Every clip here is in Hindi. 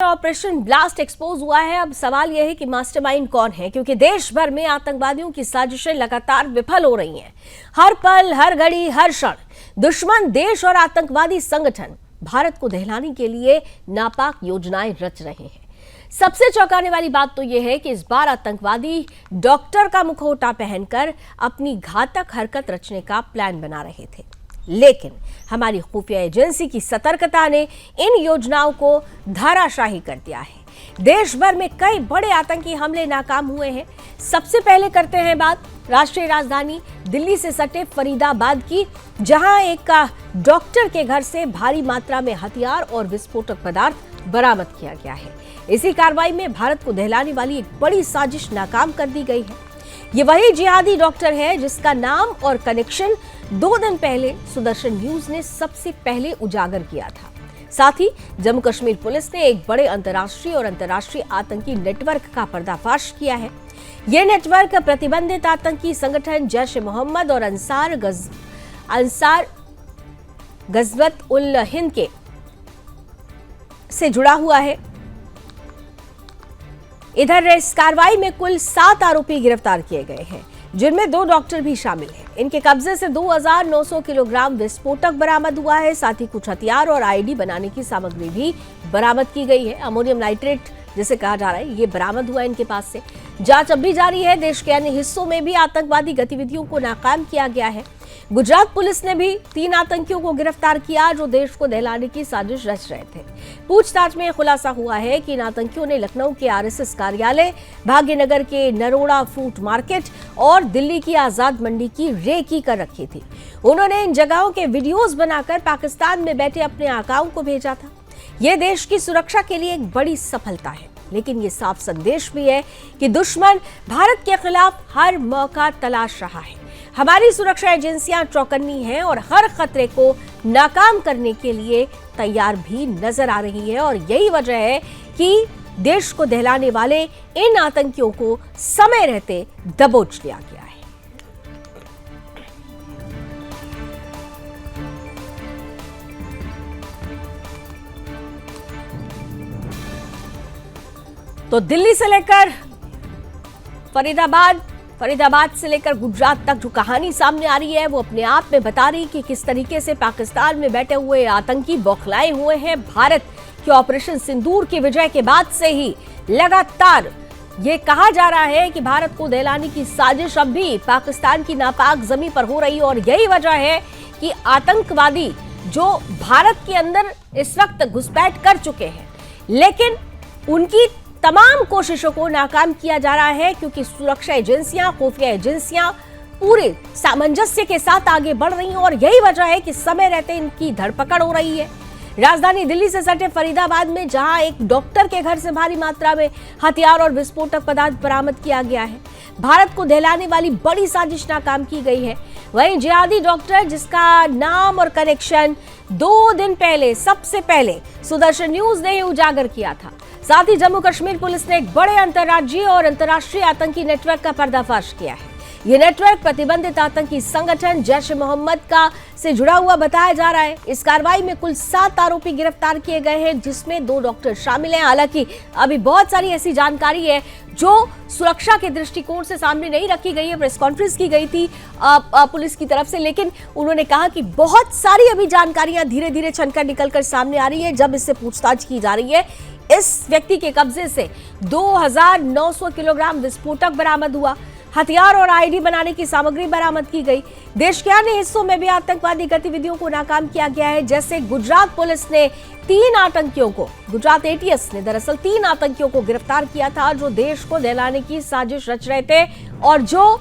ऑपरेशन ब्लास्ट एक्सपोज हुआ है। अब सवाल यह है कि मास्टरमाइंड कौन है, क्योंकि देश भर में आतंकवादियों की साजिशें लगातार विफल हो रही हैं। हर पल, हर घड़ी, हर क्षण दुश्मन देश और आतंकवादी संगठन भारत को दहलाने के लिए नापाक योजनाएं रच रहे हैं। सबसे चौंकाने वाली बात तो यह है कि इस बार आतंकवादी डॉक्टर का मुखौटा पहनकर अपनी घातक हरकत रचने का प्लान बना रहे थे, लेकिन हमारी खुफिया एजेंसी की सतर्कता ने इन योजनाओं को धराशाही कर दिया है। देश भर में कई बड़े आतंकी हमले नाकाम हुए हैं। सबसे पहले करते हैं बात राष्ट्रीय राजधानी दिल्ली से सटे फरीदाबाद की, जहां एक डॉक्टर के घर से भारी मात्रा में हथियार और विस्फोटक पदार्थ बरामद किया गया है। इसी कार्रवाई में भारत को दहलाने वाली एक बड़ी साजिश नाकाम कर दी गई है। ये वही जिहादी डॉक्टर है जिसका नाम और कनेक्शन 2 दिन पहले सुदर्शन न्यूज ने सबसे पहले उजागर किया था। साथ ही जम्मू कश्मीर पुलिस ने एक बड़े अंतर्राष्ट्रीय और अंतर्राष्ट्रीय आतंकी नेटवर्क का पर्दाफाश किया है। यह नेटवर्क प्रतिबंधित आतंकी संगठन जैश-ए-मोहम्मद और अंसार गज़वत उल हिंद के से जुड़ा हुआ है। इधर इस कार्रवाई में कुल 7 आरोपी गिरफ्तार किए गए हैं, जिनमें 2 डॉक्टर भी शामिल हैं। इनके कब्जे से 2900 किलोग्राम विस्फोटक बरामद हुआ है। साथ ही कुछ हथियार और आईडी बनाने की सामग्री भी बरामद की गई है। अमोनियम नाइट्रेट जिसे कहा जा रहा है, ये बरामद हुआ है इनके पास से। जांच अब भी जारी है। देश के अन्य हिस्सों में भी आतंकवादी गतिविधियों को नाकाम किया गया है। गुजरात पुलिस ने भी 3 आतंकियों को गिरफ्तार किया जो देश को दहलाने की साजिश रच रहे थे। पूछताछ में खुलासा हुआ है कि इन आतंकियों ने लखनऊ के आरएसएस कार्यालय, भाग्यनगर के नरोड़ा फ्रूट मार्केट और दिल्ली की आजाद मंडी की रेकी कर रखी थी। उन्होंने इन जगहों के वीडियोज बनाकर पाकिस्तान में बैठे अपने आकाओं को भेजा था। यह देश की सुरक्षा के लिए एक बड़ी सफलता है, लेकिन ये साफ संदेश भी है कि दुश्मन भारत के खिलाफ हर मौका तलाश रहा है। हमारी सुरक्षा एजेंसियां चौकन्नी हैं और हर खतरे को नाकाम करने के लिए तैयार भी नजर आ रही है। और यही वजह है कि देश को दहलाने वाले इन आतंकियों को समय रहते दबोच लिया गया है। तो दिल्ली से लेकर फरीदाबाद से लेकर गुजरात तक जो कहानी सामने आ रही है, वो अपने आप में बता रही कि किस तरीके से पाकिस्तान में बैठे हुए आतंकी बौखलाए हुए हैं। भारत के ऑपरेशन सिंदूर की विजय के बाद से ही लगातार ये कहा जा रहा है कि भारत को दहलाने की साजिश अब भी पाकिस्तान की नापाक जमीन पर हो रही है। और यही वजह है कि आतंकवादी जो भारत के अंदर इस वक्त घुसपैठ कर चुके हैं, लेकिन उनकी तमाम कोशिशों को नाकाम किया जा रहा है, क्योंकि सुरक्षा एजेंसियां, खुफिया एजेंसियां पूरे सामंजस्य के साथ आगे बढ़ रही हैं। और यही वजह है कि समय रहते इनकी धरपकड़ हो रही है। राजधानी दिल्ली से सटे फरीदाबाद में जहां एक डॉक्टर के घर से भारी मात्रा में हथियार और विस्फोटक पदार्थ बरामद किया गया है, भारत को दहलाने वाली बड़ी साजिश नाकाम की गई है। वहीं जिहादी डॉक्टर जिसका नाम और कनेक्शन 2 दिन पहले सबसे पहले सुदर्शन न्यूज ने ही उजागर किया था। साथ ही जम्मू कश्मीर पुलिस ने एक बड़े अंतर्राज्यीय और अंतर्राष्ट्रीय आतंकी नेटवर्क का पर्दाफाश किया है। यह नेटवर्क प्रतिबंधित आतंकी संगठन जैश-ए-मोहम्मद का से जुड़ा हुआ बताया जा रहा है। इस कार्रवाई में कुल 7 आरोपी गिरफ्तार किए गए हैं, जिसमें 2 डॉक्टर शामिल हैं। हालांकि अभी बहुत सारी ऐसी जानकारी है जो सुरक्षा के दृष्टिकोण से सामने नहीं रखी गई है। प्रेस कॉन्फ्रेंस की गई थी पुलिस की तरफ से, लेकिन उन्होंने कहा कि बहुत सारी अभी जानकारियां धीरे धीरे छनकर निकलकर सामने आ रही है। जब इससे पूछताछ की जा रही है, इस व्यक्ति के कब्जे से 2900 किलोग्राम विस्फोटक बरामद हुआ, हथियार और आईडी बनाने की सामग्री बरामद की गई। देश के अन्य हिस्सों में भी आतंकवादी गतिविधियों को नाकाम किया गया है। जैसे गुजरात पुलिस ने 3 आतंकियों को, गुजरात एटीएस ने दरअसल 3 आतंकियों को गिरफ्तार किया था, जो देश को दहलाने की साजिश रच रहे थे और जो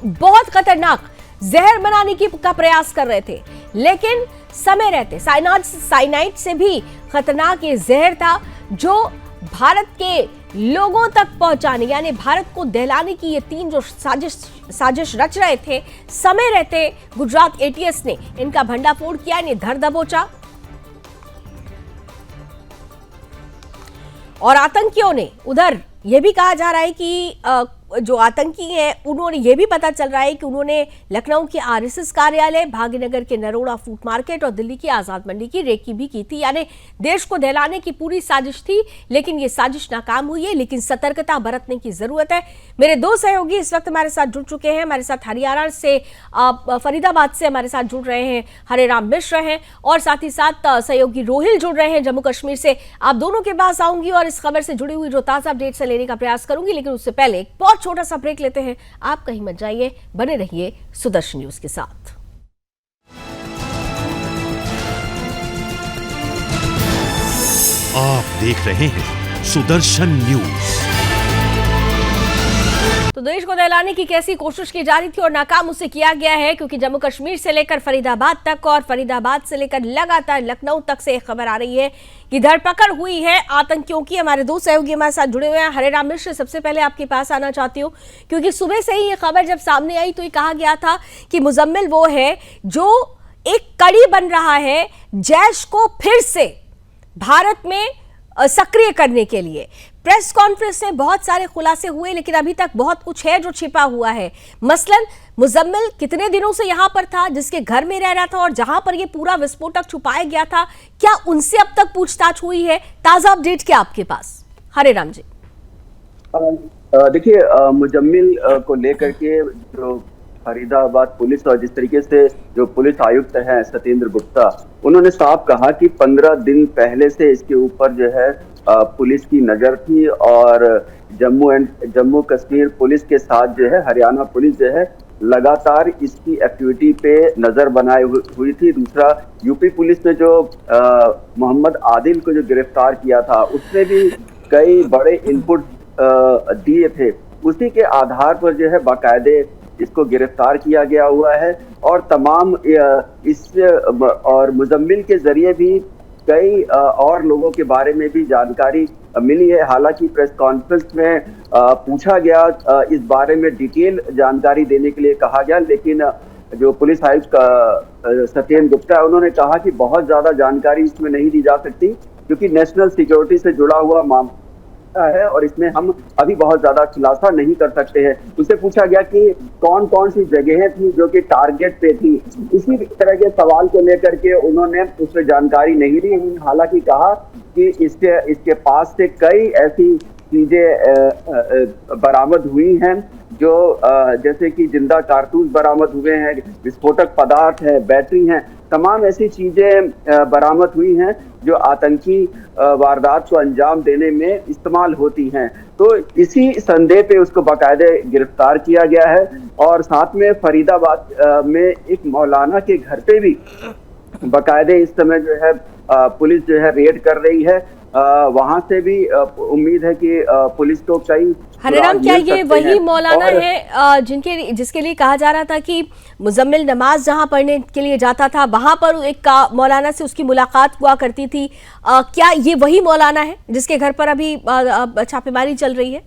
बहुत खतरनाक जहर बनाने का प्रयास कर रहे थे। लेकिन समय रहते साइनाइड से भी खतरनाक ये जहर था, जो भारत के लोगों तक पहुंचाने, यानी भारत को दहलाने की ये 3 जो साजिश रच रहे थे, समय रहते गुजरात एटीएस ने इनका भंडाफोड़ किया, इन्हें धर दबोचा। और आतंकियों ने उधर यह भी कहा जा रहा है कि जो आतंकी हैं उन्होंने, ये भी पता चल रहा है कि उन्होंने लखनऊ के आरएसएस कार्यालय, भाग्यनगर के नरोड़ा फूड मार्केट और दिल्ली की आजाद मंडी की रेकी भी की थी। यानी देश को दहलाने की पूरी साजिश थी, लेकिन ये साजिश नाकाम हुई है। लेकिन सतर्कता बरतने की जरूरत है। मेरे दो सहयोगी इस वक्त हमारे साथ जुड़ चुके हैं। हमारे साथ हरियाणा से, फरीदाबाद से हमारे साथ जुड़ रहे हैं हरे राम मिश्र हैं, और साथ ही साथ सहयोगी रोहिल जुड़ रहे हैं जम्मू कश्मीर से। आप दोनों के पास आऊंगी और इस खबर से जुड़ी हुई जो ताजा अपडेट से लेने का प्रयास करूंगी, लेकिन उससे पहले एक बहुत छोटा सा ब्रेक लेते हैं। आप कहीं मत जाइए, बने रहिए सुदर्शन न्यूज के साथ। आप देख रहे हैं सुदर्शन न्यूज। तो देश को दहलाने की कैसी कोशिश की जा रही थी और नाकाम उसे किया गया है, क्योंकि जम्मू कश्मीर से लेकर फरीदाबाद तक और फरीदाबाद से लेकर लगातार लखनऊ तक से एक खबर आ रही है कि धरपकड़ हुई है आतंकियों की। हमारे दो सहयोगी हमारे साथ जुड़े हुए हैं। हरे राम मिश्र, सबसे पहले आपके पास आना चाहती हूँ, क्योंकि सुबह से ही ये खबर जब सामने आई तो ये कहा गया था कि मुजम्मिल वो है जो एक कड़ी बन रहा है जैश को फिर से भारत में सक्रिय करने के लिए। प्रेस कॉन्फ्रेंस में बहुत सारे खुलासे हुए, लेकिन अभी तक बहुत कुछ है जो छिपा हुआ है। मसलन मुजम्मिल कितने दिनों से यहां पर था, जिसके घर में रह रहा था और जहां पर यह पूरा विस्फोटक छुपाया गया था, क्या उनसे अब तक पूछताछ हुई है? ताजा अपडेट क्या आपके पास, हरे राम जी? देखिए, मुजम्मिल को लेकर के जो फरीदाबाद पुलिस और जिस तरीके से जो पुलिस आयुक्त हैं सत्येंद्र गुप्ता, उन्होंने साफ कहा कि 15 दिन पहले से इसके ऊपर जो है पुलिस की नजर थी, और जम्मू कश्मीर पुलिस के साथ जो है हरियाणा पुलिस जो है लगातार इसकी एक्टिविटी पे नजर बनाए हुई थी। दूसरा, यूपी पुलिस ने जो मोहम्मद आदिल को जो गिरफ्तार किया था, उसने भी कई बड़े इनपुट दिए थे। उसी के आधार पर जो है बाकायदे इसको गिरफ्तार किया गया हुआ है, और तमाम इससे और मुजम्मिल के जरिए भी कई और लोगों के बारे में भी जानकारी मिली है। हालांकि प्रेस कॉन्फ्रेंस में पूछा गया, इस बारे में डिटेल जानकारी देने के लिए कहा गया, लेकिन जो पुलिस आयुक्त सत्येंद्र गुप्ता है, उन्होंने कहा कि बहुत ज्यादा जानकारी इसमें नहीं दी जा सकती, क्योंकि नेशनल सिक्योरिटी से जुड़ा हुआ मामला है और इसमें हम अभी बहुत ज्यादा खुलासा नहीं कर सकते हैं। उससे पूछा गया कि कौन कौन सी जगहें थी जो कि टारगेट पे थी, इसी तरह के सवाल को लेकर के उन्होंने उसमें जानकारी नहीं दी। हालांकि कहा कि इसके पास से कई ऐसी चीजें बरामद हुई हैं, जो जैसे कि जिंदा कारतूस बरामद हुए हैं, विस्फोटक पदार्थ है, बैटरी हैं, तमाम ऐसी चीजें बरामद हुई हैं जो आतंकी वारदात को अंजाम देने में इस्तेमाल होती हैं। तो इसी संदेह पे उसको बाकायदे गिरफ्तार किया गया है, और साथ में फरीदाबाद में एक मौलाना के घर पे भी बाकायदे इस समय जो है पुलिस जो है रेड कर रही है। वहां से भी उम्मीद है कि पुलिस को कई। हरे राम, क्या ये वही मौलाना है जिसके लिए कहा जा रहा था कि मुजम्मिल नमाज जहां पढ़ने के लिए जाता था, वहां पर एक मौलाना से उसकी मुलाकात हुआ करती थी? क्या ये वही मौलाना है जिसके घर पर अभी छापेमारी चल रही है?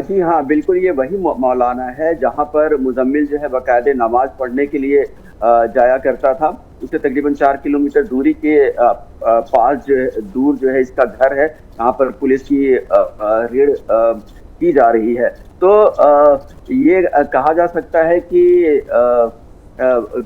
जी हाँ, बिल्कुल ये वही मौलाना है जहां पर मुजम्मिल जो है बाकायदे नमाज पढ़ने के लिए जाया करता था। उससे तकरीबन 4 किलोमीटर दूरी के पास दूर जो है इसका घर है, जहाँ पर पुलिस की रेड की जा रही है। तो ये कहा जा सकता है कि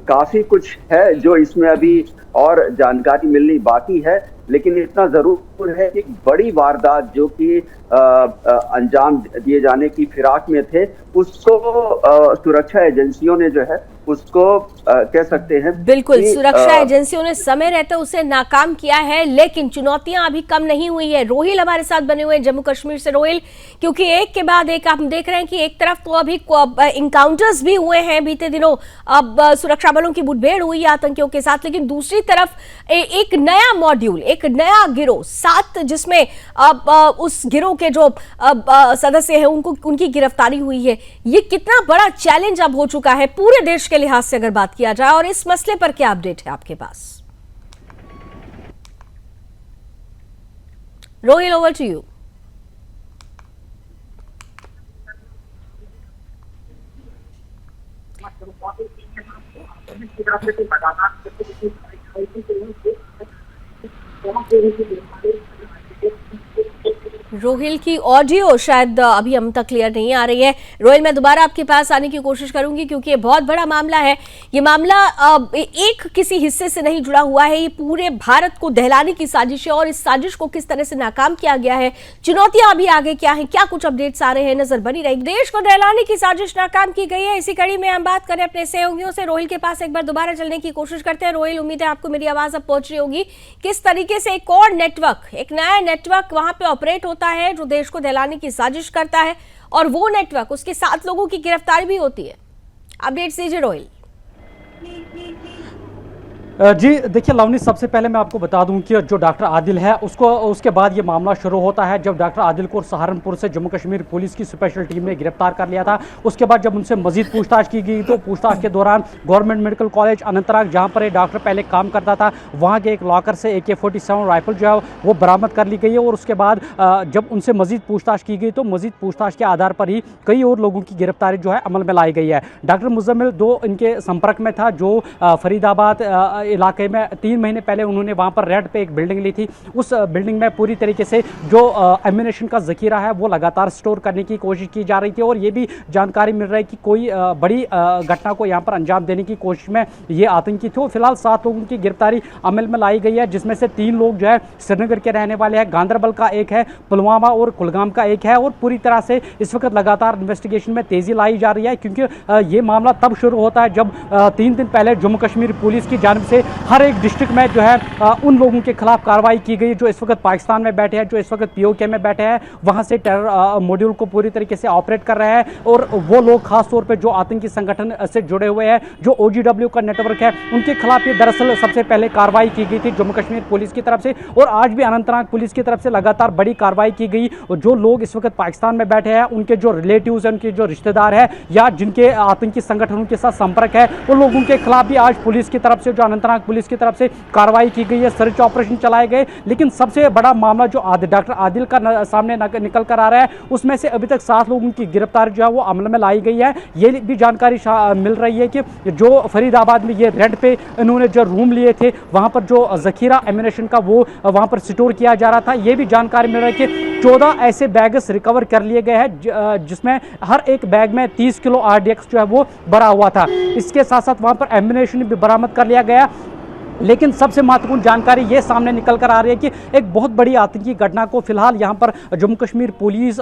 काफी कुछ है जो इसमें अभी और जानकारी मिलनी बाकी है, लेकिन इतना जरूर है कि बड़ी वारदात जो कि अंजाम दिए जाने की फिराक में थे, उसको सुरक्षा एजेंसियों ने जो है उसको कह सकते हैं बिल्कुल सुरक्षा एजेंसियों ने समय रहते उसे नाकाम किया है, लेकिन चुनौतियां अभी कम नहीं हुई है। रोहिल हमारे साथ बने हुए हैं जम्मू कश्मीर से। रोहिल, क्योंकि एक के बाद एक हम देख रहे हैं कि एक तरफ तो अभी इनकाउंटर्स भी हुए हैं बीते दिनों, अब सुरक्षा बलों की मुठभेड़ हुई है आतंकियों के साथ, लेकिन दूसरी तरफ एक नया मॉड्यूल, एक नया गिरोह साथ, जिसमें अब उस गिरोह के जो सदस्य हैं उनकी गिरफ्तारी हुई है। ये कितना बड़ा चैलेंज अब हो चुका है पूरे देश के लिहाज से अगर बात किया जाए, और इस मसले पर क्या अपडेट है आपके पास? Rohil, over to you. Rohil की ऑडियो शायद अभी हम तक क्लियर नहीं आ रही है। रोहिल, मैं दोबारा आपके पास आने की कोशिश करूंगी क्योंकि ये बहुत बड़ा मामला है। ये मामला एक किसी हिस्से से नहीं जुड़ा हुआ है, ये पूरे भारत को दहलाने की साजिश है और इस साजिश को किस तरह से नाकाम किया गया है, चुनौतियां अभी आगे क्या है, क्या कुछ अपडेट्स आ रहे हैं, नजर बनी रहेगी। देश को दहलाने की साजिश नाकाम की गई है। इसी कड़ी में हम बात करें अपने सहयोगियों से। रोहिल के पास एक बार दोबारा चलने की कोशिश करते हैं। रोहिल, उम्मीद है आपको मेरी आवाज अब पहुंच रही होगी। किस तरीके से एक और नेटवर्क, एक नया नेटवर्क वहां पे ऑपरेट होता है जो देश को दहलाने की साजिश करता है और वो नेटवर्क, उसके 7 लोगों की गिरफ्तारी भी होती है। अपडेट्स दीजिए रोहिल। जी देखिए लवनी, सबसे पहले मैं आपको बता दूं कि जो डॉक्टर आदिल है उसके बाद ये मामला शुरू होता है जब डॉक्टर आदिल को सहारनपुर से जम्मू कश्मीर पुलिस की स्पेशल टीम ने गिरफ्तार कर लिया था। उसके बाद जब उनसे मजीद पूछताछ की गई तो पूछताछ के दौरान गवर्नमेंट मेडिकल कॉलेज अनंतनाग, जहां पर ये डॉक्टर पहले काम करता था, वहां के एक लॉकर से AK-47 राइफल जो है वो बरामद कर ली गई है। और उसके बाद जब उनसे मजीद पूछताछ की गई तो मजीद पूछताछ के आधार पर ही कई और लोगों की गिरफ्तारी जो है अमल में लाई गई है। डॉक्टर मुजम्मिल दो इनके संपर्क में था, जो फरीदाबाद इलाके में 3 महीने पहले उन्होंने वहां पर रेड पे एक बिल्डिंग ली थी। उस बिल्डिंग में पूरी तरीके से जो एम्यूनेशन का जखीरा है वो लगातार स्टोर करने की कोशिश की जा रही थी और ये भी जानकारी मिल रही है कि कोई बड़ी घटना को यहां पर अंजाम देने की कोशिश में ये आतंकी थे। फिलहाल 7 लोगों की गिरफ्तारी अमल में लाई गई है, जिसमें से 3 लोग जो है श्रीनगर के रहने वाले हैं, गांधरबल का एक है, पुलवामा और कुलगाम का एक है। और पूरी तरह से इस वक्त लगातार इन्वेस्टिगेशन में तेजी लाई जा रही है, क्योंकि ये मामला तब शुरू होता है जब 3 दिन पहले जम्मू कश्मीर पुलिस की जानिब से हर एक डिस्ट्रिक्ट में जो है उन लोगों के खिलाफ कार्रवाई की गई जो इस वक्त पाकिस्तान में बैठे हैं, जो इस वक्त POK में बैठे हैं, वहां से टेरर मॉड्यूल को पूरी तरीके से ऑपरेट कर रहे हैं। और वो लोग खास तौर पे जो आतंकी संगठन से जुड़े हुए हैं, जो OGW का नेटवर्क है, उनके खिलाफ ये दरअसल सबसे पहले कार्रवाई की गई थी जम्मू कश्मीर पुलिस की तरफ से। और आज भी अनंतनाग पुलिस की तरफ से लगातार बड़ी कार्रवाई की गई। जो लोग इस वक्त पाकिस्तान में बैठे हैं, उनके जो रिलेटिव्स हैं, उनके जो रिश्तेदार हैं या जिनके आतंकी संगठनों के साथ संपर्क है, उन लोगों के खिलाफ भी आज पुलिस की तरफ से, जो अनंतनाग पुलिस की तरफ से कार्रवाई की गई है, सर्च ऑपरेशन चलाए गए। लेकिन सबसे बड़ा मामला जो डॉक्टर आदिल का सामने निकल कर आ रहा है, उसमें से अभी तक 7 लोगों की गिरफ्तारी जो है वो अमल में लाई गई है। ये भी जानकारी मिल रही है कि जो फरीदाबाद में ये रेड पे इन्होंने जो रूम लिए थे, वहां पर जो जखीरा एम्यूनेशन का वो वहां पर स्टोर किया जा रहा था। ये भी जानकारी मिल रही है कि 14 ऐसे बैग्स रिकवर कर लिए गए हैं, जिसमें हर एक बैग में 30 किलो RDX जो है वो भरा हुआ था। इसके साथ साथ वहां पर एम्यूनेशन भी बरामद कर लिया गया। लेकिन सबसे महत्वपूर्ण जानकारी ये सामने निकल कर आ रही है कि एक बहुत बड़ी आतंकी घटना को फिलहाल यहाँ पर Jammu Kashmir police,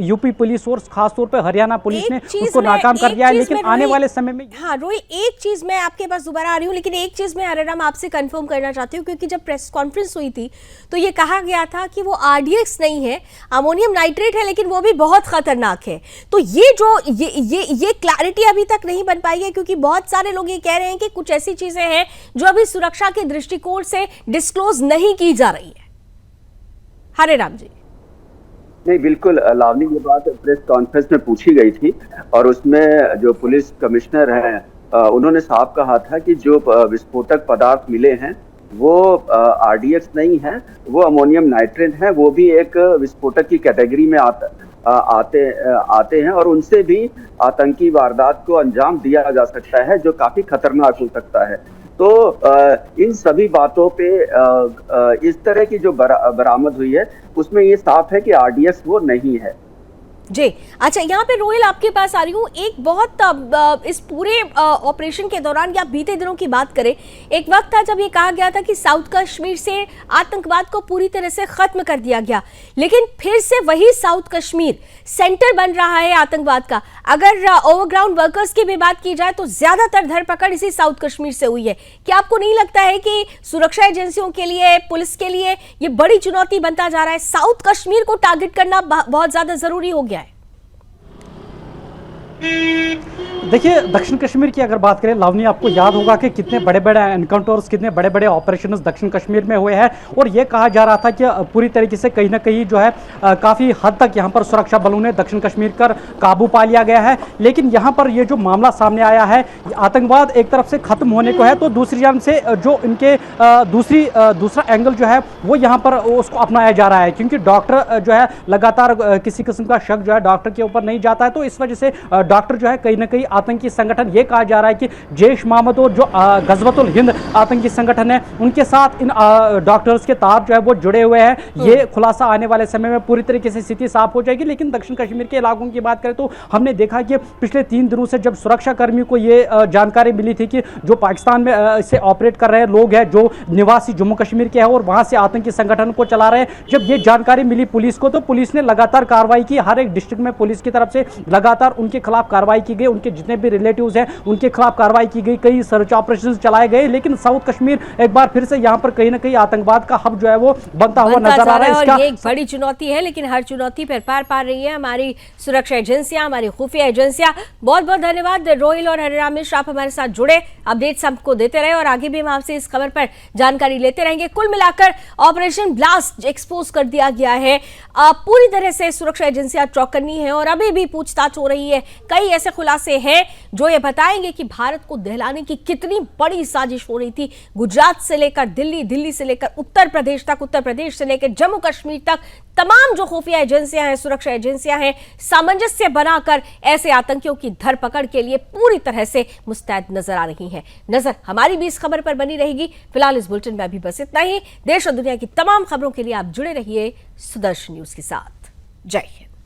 UP police और खासतौर पर हरियाणा पुलिस ने उसको नाकाम कर दिया है। लेकिन आने वाले समय में, हाँ रोहित, एक चीज मैं आपके पास दोबारा आ रही हूँ, लेकिन एक चीज मैं हरिराम आपसे कंफर्म करना चाहती हूँ, क्योंकि जब प्रेस कॉन्फ्रेंस हुई थी तो ये कहा गया था कि वो RDX नहीं है, अमोनियम नाइट्रेट है, लेकिन वो भी बहुत खतरनाक है। तो ये जो ये क्लैरिटी अभी तक नहीं बन पाई है, क्योंकि बहुत सारे लोग ये कह रहे हैं कि कुछ ऐसी चीजें हैं जो अभी सुरक्षा के दृष्टिकोण से डिस्क्लोज नहीं की जा रही है। हरे राम जी। नहीं, बिल्कुल लावनी, ये बात प्रेस कॉन्फ्रेंस में पूछी गई थी और उसमें जो पुलिस कमिश्नर हैं उन्होंने साफ कहा था कि जो विस्फोटक पदार्थ मिले हैं वो RDX नहीं है, वो अमोनियम नाइट्रेट है। वो भी एक विस्फोटक की कैटेगरी में आते हैं और उनसे भी आतंकी वारदात को अंजाम दिया जा सकता है, जो काफी खतरनाक हो सकता है। तो इन सभी बातों पे इस तरह की जो बरामद हुई है उसमें ये साफ है कि RDX वो नहीं है। जी अच्छा, यहाँ पे रोहिल आपके पास आ रही हूँ। एक बहुत इस पूरे ऑपरेशन के दौरान या बीते दिनों की बात करें, एक वक्त था जब ये कहा गया था कि साउथ कश्मीर से आतंकवाद को पूरी तरह से खत्म कर दिया गया, लेकिन फिर से वही साउथ कश्मीर सेंटर बन रहा है आतंकवाद का। अगर ओवरग्राउंड वर्कर्स की भी बात की जाए तो ज्यादातर धरपकड़ इसी साउथ कश्मीर से हुई है। क्या आपको नहीं लगता है कि सुरक्षा एजेंसियों के लिए, पुलिस के लिए ये बड़ी चुनौती बनता जा रहा है, साउथ कश्मीर को टारगेट करना बहुत ज्यादा जरूरी हो गया? देखिए दक्षिण कश्मीर की अगर बात करें लावनी, आपको याद होगा कि कितने बड़े बड़े एनकाउंटर्स, कितने बड़े बड़े ऑपरेशंस दक्षिण कश्मीर में हुए हैं। और ये कहा जा रहा था कि पूरी तरीके से कहीं ना कहीं जो है काफ़ी हद तक यहाँ पर सुरक्षा बलों ने दक्षिण कश्मीर पर काबू पा लिया गया है। लेकिन यहाँ पर ये जो मामला सामने आया है, आतंकवाद एक तरफ से खत्म होने को है तो दूसरी जानब से जो इनके दूसरा एंगल जो है वो यहाँ पर उसको अपनाया जा रहा है, क्योंकि डॉक्टर जो है लगातार किसी किस्म का शक जो है डॉक्टर के ऊपर नहीं जाता है। तो इस वजह से डॉक्टर जो है कहीं ना कहीं आतंकी संगठन, ये कहा जा रहा है कि जैश मोहम्मद और जो गजवतुल हिंद आतंकी संगठन है उनके साथ इन डॉक्टर्स के तार जो है वो जुड़े हुए हैं। ये खुलासा आने वाले समय में पूरी तरीके से स्थिति साफ हो जाएगी। लेकिन दक्षिण कश्मीर के इलाकों की बात करें तो हमने देखा कि पिछले 3 दिनों से जब सुरक्षा कर्मियों को ये जानकारी मिली थी कि जो पाकिस्तान में इसे ऑपरेट कर रहे लोग हैं जो निवासी जम्मू कश्मीर के हैं और वहां से आतंकी संगठन को चला रहे हैं, जब ये जानकारी मिली पुलिस को तो पुलिस ने लगातार कार्रवाई की। हर एक डिस्ट्रिक्ट में पुलिस की तरफ से लगातार उनके खिलाफ कार्रवाई की गई, उनके जितने भी रिलेटिव्स हैं उनके खिलाफ कार्रवाई की गई, कई सर्च ऑपरेशन चलाए गए। लेकिन साउथ कश्मीर एक बार फिर से यहाँ पर कहीं ना कहीं आतंकवाद का हब जो है वो बनता हुआ नजर आ रहा है। और ये एक बड़ी चुनौती है, लेकिन हर चुनौती पर पार पा रही है हमारी सुरक्षा एजेंसियां, हमारी खुफिया एजेंसियां। बहुत बहुत धन्यवाद रोहिल और हरिराम मिश्र, आप हमारे साथ जुड़े, अपडेट्स हमको देते रहे और आगे भी हम आपसे इस खबर पर जानकारी लेते रहेंगे। कुल मिलाकर ऑपरेशन ब्लास्ट एक्सपोज कर दिया गया है, पूरी तरह से सुरक्षा एजेंसियां चौकन्नी है और अभी भी पूछताछ हो रही है। कई ऐसे खुलासे हैं जो ये बताएंगे कि भारत को दहलाने की कितनी बड़ी साजिश हो रही थी। गुजरात से लेकर दिल्ली, दिल्ली से लेकर उत्तर प्रदेश तक, उत्तर प्रदेश से लेकर जम्मू कश्मीर तक तमाम जो खुफिया एजेंसियां हैं, सुरक्षा एजेंसियां हैं, सामंजस्य बनाकर ऐसे आतंकियों की धरपकड़ के लिए पूरी तरह से मुस्तैद नजर आ रही हैं। नजर हमारी भी इस खबर पर बनी रहेगी। फिलहाल इस बुलेटिन में अभी बस इतना ही। देश और दुनिया की तमाम खबरों के लिए आप जुड़े रहिए सुदर्शन न्यूज के साथ। जय हिंद।